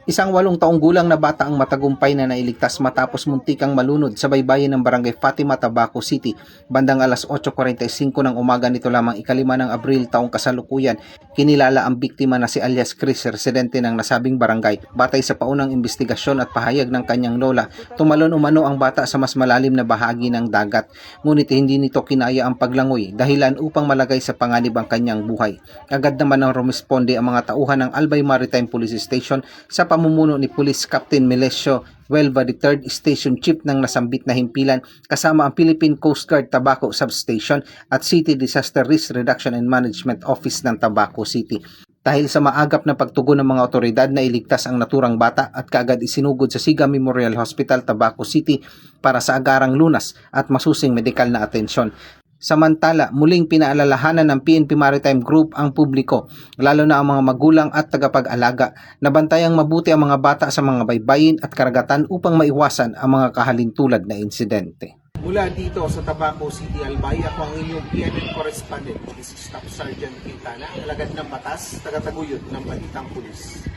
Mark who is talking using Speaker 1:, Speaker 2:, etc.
Speaker 1: Isang 8 taong gulang na bata ang matagumpay na nailigtas matapos muntikang malunod sa baybayin ng barangay Fatima, Tabaco City. Bandang alas 8:45 ng umaga nito lamang ika-5 ng Abril taong kasalukuyan, kinilala ang biktima na si alias Chris, residente ng nasabing barangay. Batay sa paunang investigasyon at pahayag ng kanyang lola, tumalon umano ang bata sa mas malalim na bahagi ng dagat. Ngunit hindi nito kinaya ang paglangoy, dahilan upang malagay sa panganib ang kanyang buhay. Agad naman ang rumisponde ang mga tauhan ng Albay Maritime Police Station sa pamumuno ni Police Captain Melesio Huelva III, Station Chief ng nasambit na himpilan, kasama ang Philippine Coast Guard Tabaco Substation at City Disaster Risk Reduction and Management Office ng Tabaco City. Dahil sa maagap na pagtugon ng mga otoridad na iligtas ang naturang bata at kaagad isinugod sa Siga Memorial Hospital, Tabaco City para sa agarang lunas at masusing medikal na atensyon. Samantala, muling pinaalalahanan ng PNP Maritime Group ang publiko, lalo na ang mga magulang at tagapag-alaga, na bantayang mabuti ang mga bata sa mga baybayin at karagatan upang maiwasan ang mga kahalintulad na insidente. Mula dito sa Tabaco City, Albay, ako ang inyong PNN correspondent. This is Staff Sergeant Quintana, alagad ng batas, tagataguyod ng Balitang Pulis.